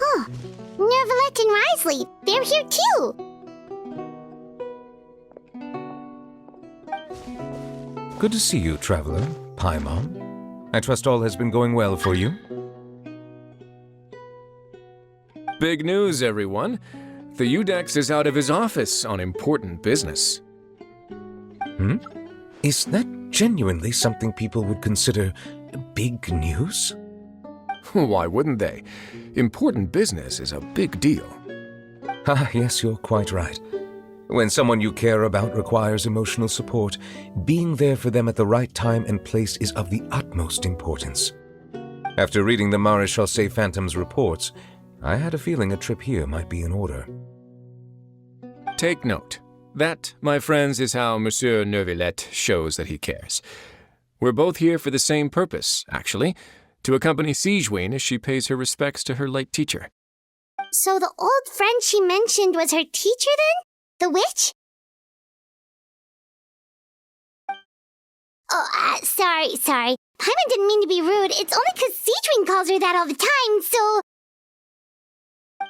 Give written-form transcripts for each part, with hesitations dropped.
Oh, Nervalette and Risley, they're here too! Good to see you, traveler. Paimon. I trust all has been going well for you. Big news, everyone. The Udex is out of his office on important business. Is that genuinely something people would consider big news? Why wouldn't they? Important business is a big deal. Ah, yes, you're quite right. When someone you care about requires emotional support, being there for them at the right time and place is of the utmost importance. After reading the Maréchal Phantom's reports, I had a feeling a trip here might be in order. Take note. That, my friends, is how Monsieur Nervalette shows that he cares. We're both here for the same purpose, actually, to accompany Sigewinne as she pays her respects to her late teacher. So the old friend she mentioned was her teacher then? The witch? Oh, sorry. Paimon didn't mean to be rude. It's only 'cause Sigewinne calls her that all the time, so...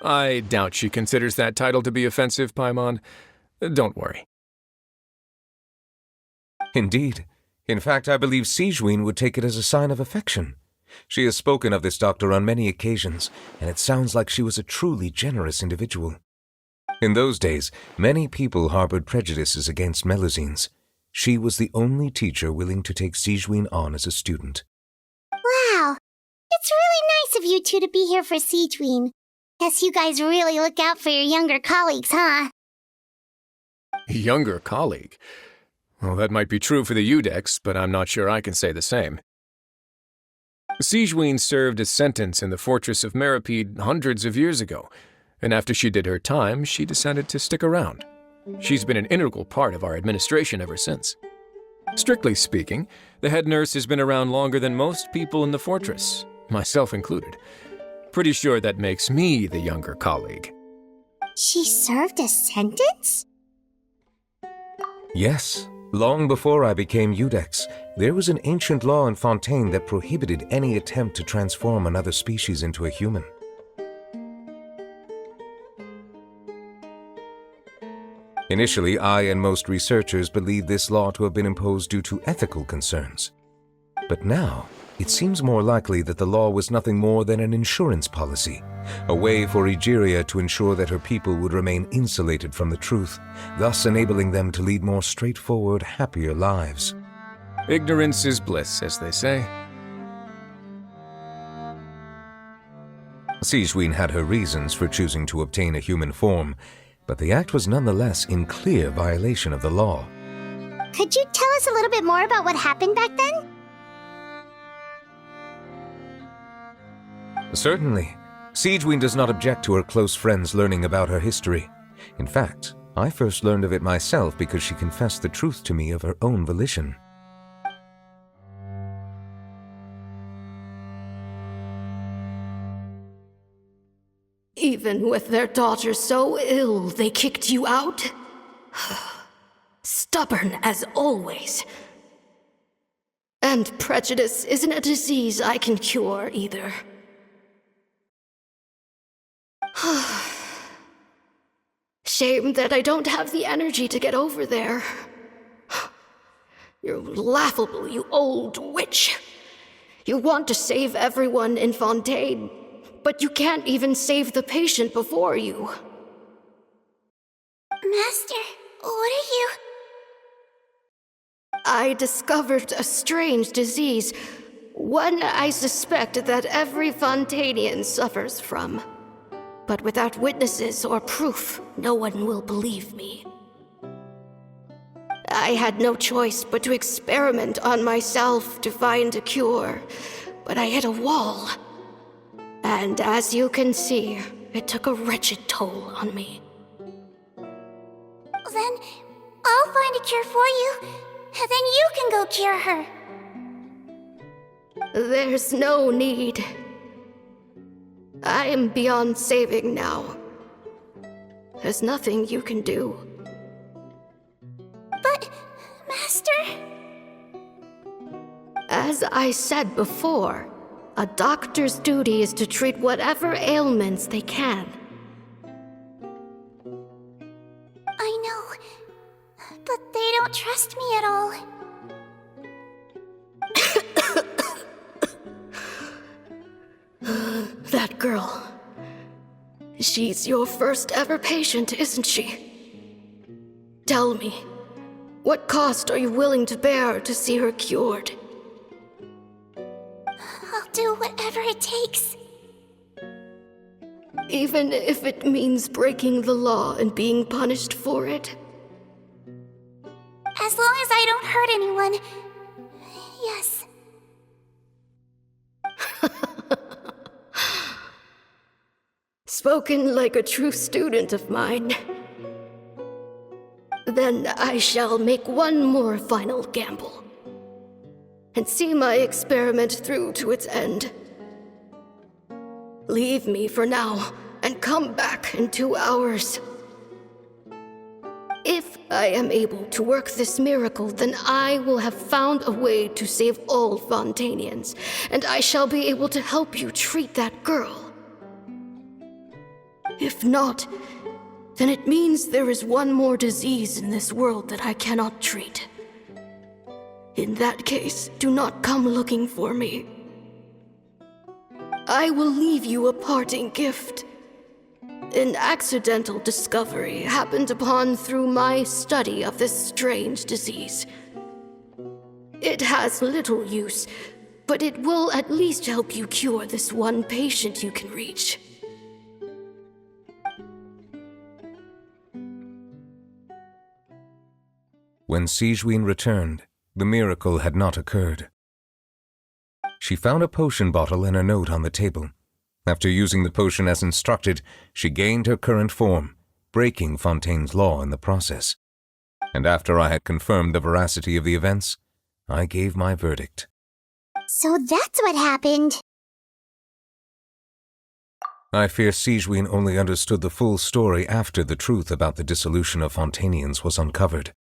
I doubt she considers that title to be offensive, Paimon. Don't worry. Indeed. In fact, I believe Sigewinne would take it as a sign of affection. She has spoken of this doctor on many occasions, and it sounds like she was a truly generous individual. In those days, many people harbored prejudices against Melusines. She was the only teacher willing to take Sigewinne on as a student. Wow. It's really nice of you two to be here for Sigewinne. Guess you guys really look out for your younger colleagues, huh? Younger colleague? Well, that might be true for the Udex, but I'm not sure I can say the same. Sigewinne served a sentence in the fortress of Meripede hundreds of years ago, and after she did her time, she decided to stick around. She's been an integral part of our administration ever since. Strictly speaking, the head nurse has been around longer than most people in the fortress, myself included. Pretty sure that makes me the younger colleague. She served a sentence? Yes. Long before I became Udex, there was an ancient law in Fontaine that prohibited any attempt to transform another species into a human. Initially, I and most researchers believed this law to have been imposed due to ethical concerns. But now, it seems more likely that the law was nothing more than an insurance policy, a way for Egeria to ensure that her people would remain insulated from the truth, thus enabling them to lead more straightforward, happier lives. Ignorance is bliss, as they say. Sigewinne had her reasons for choosing to obtain a human form, but the act was nonetheless in clear violation of the law. Could you tell us a little bit more about what happened back then? Certainly. Sigewinne does not object to her close friends learning about her history. In fact, I first learned of it myself because she confessed the truth to me of her own volition. Even with their daughter so ill, they kicked you out? Stubborn as always. And prejudice isn't a disease I can cure either. Shame that I don't have the energy to get over there. You're laughable, you old witch. You want to save everyone in Fontaine, but you can't even save the patient before you. Master, what are you... I discovered a strange disease, one I suspect that every Fontainian suffers from. But without witnesses or proof, no one will believe me. I had no choice but to experiment on myself to find a cure, but I hit a wall. And as you can see, it took a wretched toll on me. Then I'll find a cure for you, and then you can go cure her. There's no need. I am beyond saving now. There's nothing you can do. But, Master... As I said before, a doctor's duty is to treat whatever ailments they can. I know, but they don't trust me at all. That girl. She's your first ever patient, isn't she? Tell me, what cost are you willing to bear to see her cured? I'll do whatever it takes. Even if it means breaking the law and being punished for it? As long as I don't hurt anyone. Yes. Spoken like a true student of mine. Then I shall make one more final gamble. And see my experiment through to its end. Leave me for now, and come back in 2 hours. If I am able to work this miracle, then I will have found a way to save all Fontanians, and I shall be able to help you treat that girl. If not, then it means there is one more disease in this world that I cannot treat. In that case, do not come looking for me. I will leave you a parting gift. An accidental discovery happened upon through my study of this strange disease. It has little use, but it will at least help you cure this one patient you can reach. When Sigewinne returned, the miracle had not occurred. She found a potion bottle and a note on the table. After using the potion as instructed, she gained her current form, breaking Fontaine's law in the process. And after I had confirmed the veracity of the events, I gave my verdict. So that's what happened. I fear Sigewinne only understood the full story after the truth about the dissolution of Fontanians was uncovered.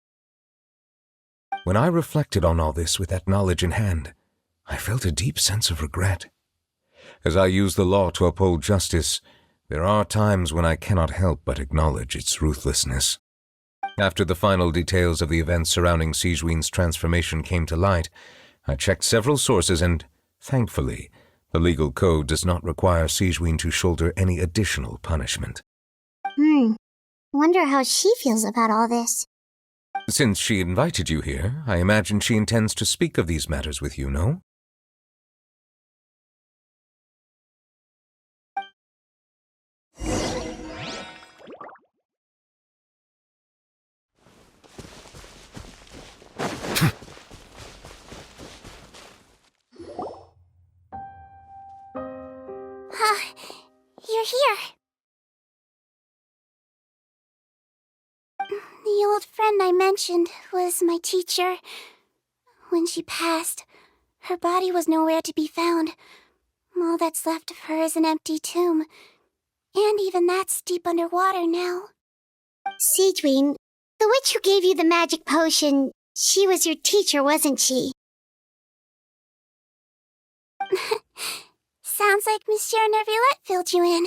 When I reflected on all this with that knowledge in hand, I felt a deep sense of regret. As I use the law to uphold justice, there are times when I cannot help but acknowledge its ruthlessness. After the final details of the events surrounding Sigewinne's transformation came to light, I checked several sources and, thankfully, the legal code does not require Sigewinne to shoulder any additional punishment. Wonder how she feels about all this. Since she invited you here, I imagine she intends to speak of these matters with you, no? You're here. The old friend I mentioned was my teacher. When she passed, her body was nowhere to be found. All that's left of her is an empty tomb. And even that's deep underwater now. Sigewinne, the witch who gave you the magic potion, she was your teacher, wasn't she? Sounds like Monsieur Neuvillette filled you in.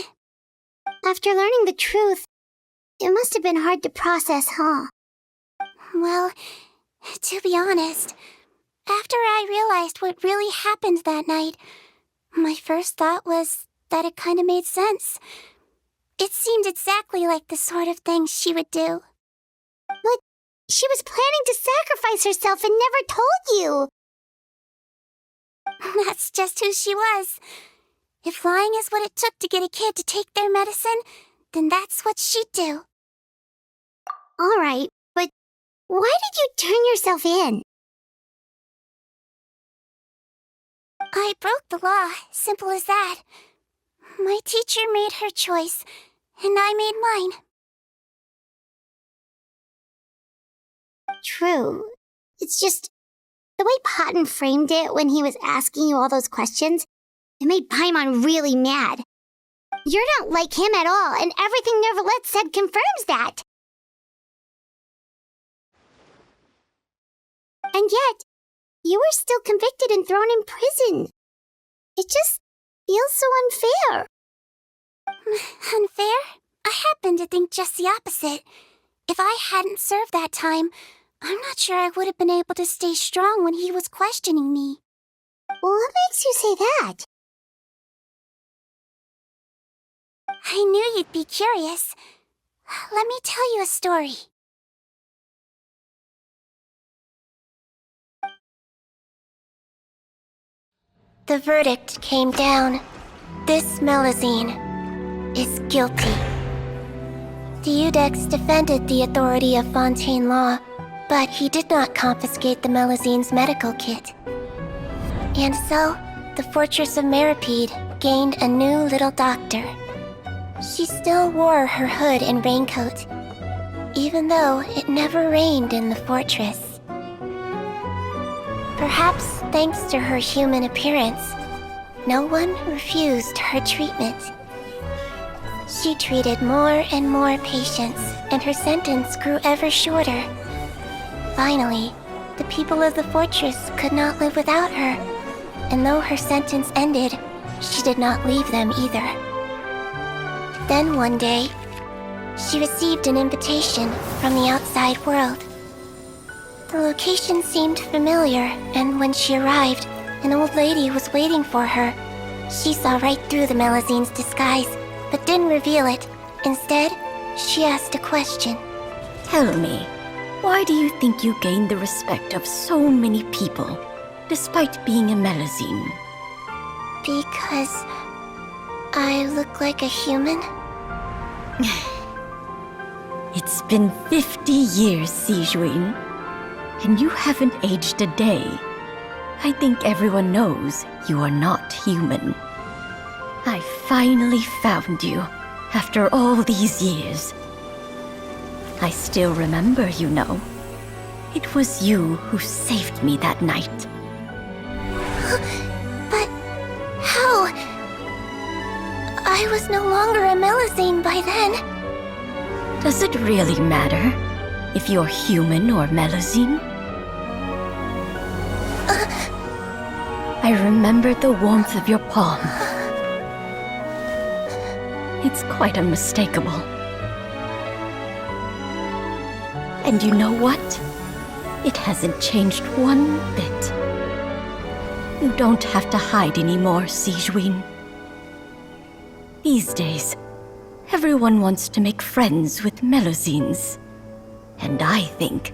After learning the truth, it must have been hard to process, huh? Well, to be honest, after I realized what really happened that night, my first thought was that it kind of made sense. It seemed exactly like the sort of thing she would do. But she was planning to sacrifice herself and never told you. That's just who she was. If lying is what it took to get a kid to take their medicine, then that's what she'd do. All right, but why did you turn yourself in? I broke the law, simple as that. My teacher made her choice, and I made mine. True. It's just the way Potton framed it when he was asking you all those questions, it made Paimon really mad. You're not like him at all, and everything Neverlet said confirms that. And yet, you were still convicted and thrown in prison. It just feels so unfair. Unfair? I happen to think just the opposite. If I hadn't served that time, I'm not sure I would have been able to stay strong when he was questioning me. Well, what makes you say that? I knew you'd be curious. Let me tell you a story. The verdict came down. This Melazine is guilty. The Udex defended the authority of Fontaine law, but he did not confiscate the Melazine's medical kit. And so, the fortress of Meripede gained a new little doctor. She still wore her hood and raincoat, even though it never rained in the fortress. Perhaps thanks to her human appearance, no one refused her treatment. She treated more and more patients, and her sentence grew ever shorter. Finally, the people of the fortress could not live without her, and though her sentence ended, she did not leave them either. Then one day, she received an invitation from the outside world. The location seemed familiar, and when she arrived, an old lady was waiting for her. She saw right through the Melazine's disguise, but didn't reveal it. Instead, she asked a question. Tell me, why do you think you gained the respect of so many people, despite being a Melazine? Because I look like a human? It's been 50 years, Sigewinne, and you haven't aged a day. I think everyone knows you are not human. I finally found you, after all these years. I still remember, you know. It was you who saved me that night. But how? I was no longer a Melazine by then. Does it really matter if you're human or Melazine? I remember the warmth of your palm. It's quite unmistakable. And you know what? It hasn't changed one bit. You don't have to hide anymore, Sigewinne. These days, everyone wants to make friends with Melazines. And I think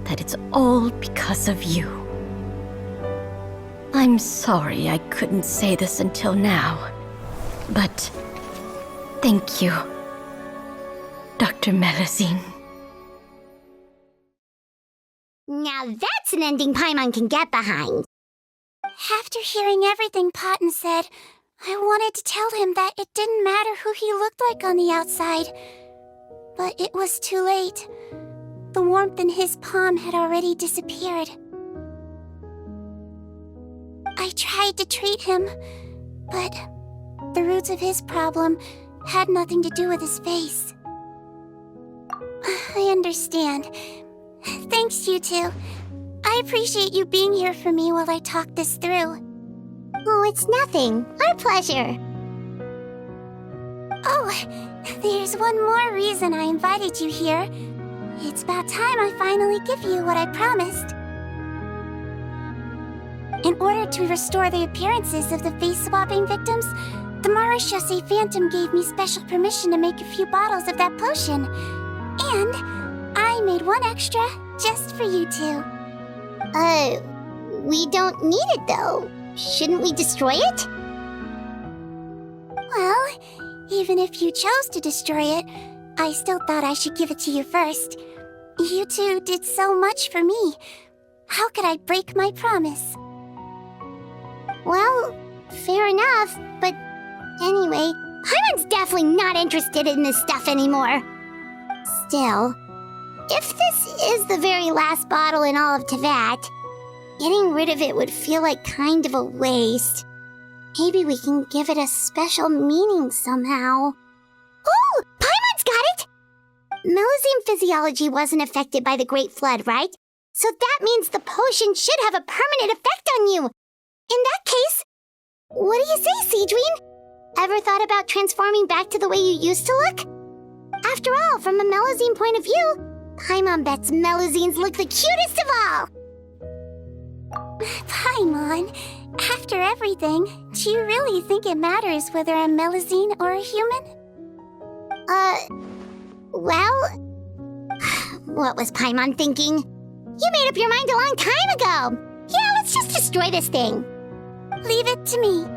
that it's all because of you. I'm sorry I couldn't say this until now, but thank you, Dr. Melazine. Now that's an ending Paimon can get behind. After hearing everything Potton said, I wanted to tell him that it didn't matter who he looked like on the outside. But it was too late. The warmth in his palm had already disappeared. I tried to treat him, but the roots of his problem had nothing to do with his face. I understand. Thanks, you two. I appreciate you being here for me while I talk this through. Oh, it's nothing. Our pleasure. Oh, there's one more reason I invited you here. It's about time I finally give you what I promised. In order to restore the appearances of the face-swapping victims, the Maréchaussée Phantom gave me special permission to make a few bottles of that potion. And I made one extra just for you two. We don't need it though. Shouldn't we destroy it? Well, even if you chose to destroy it, I still thought I should give it to you first. You two did so much for me. How could I break my promise? Well, fair enough, but anyway, Paimon's definitely not interested in this stuff anymore. Still, if this is the very last bottle in all of Teyvat, getting rid of it would feel like kind of a waste. Maybe we can give it a special meaning somehow. Oh! Paimon's got it! Melusine physiology wasn't affected by the Great Flood, right? So that means the potion should have a permanent effect on you. In that case, what do you say, Sigewinne? Ever thought about transforming back to the way you used to look? After all, from a Melusine point of view, Paimon bets Melusines look the cutest of all! Paimon, after everything, do you really think it matters whether I'm Melusine or a human? Well... What was Paimon thinking? You made up your mind a long time ago! Yeah, let's just destroy this thing. Leave it to me.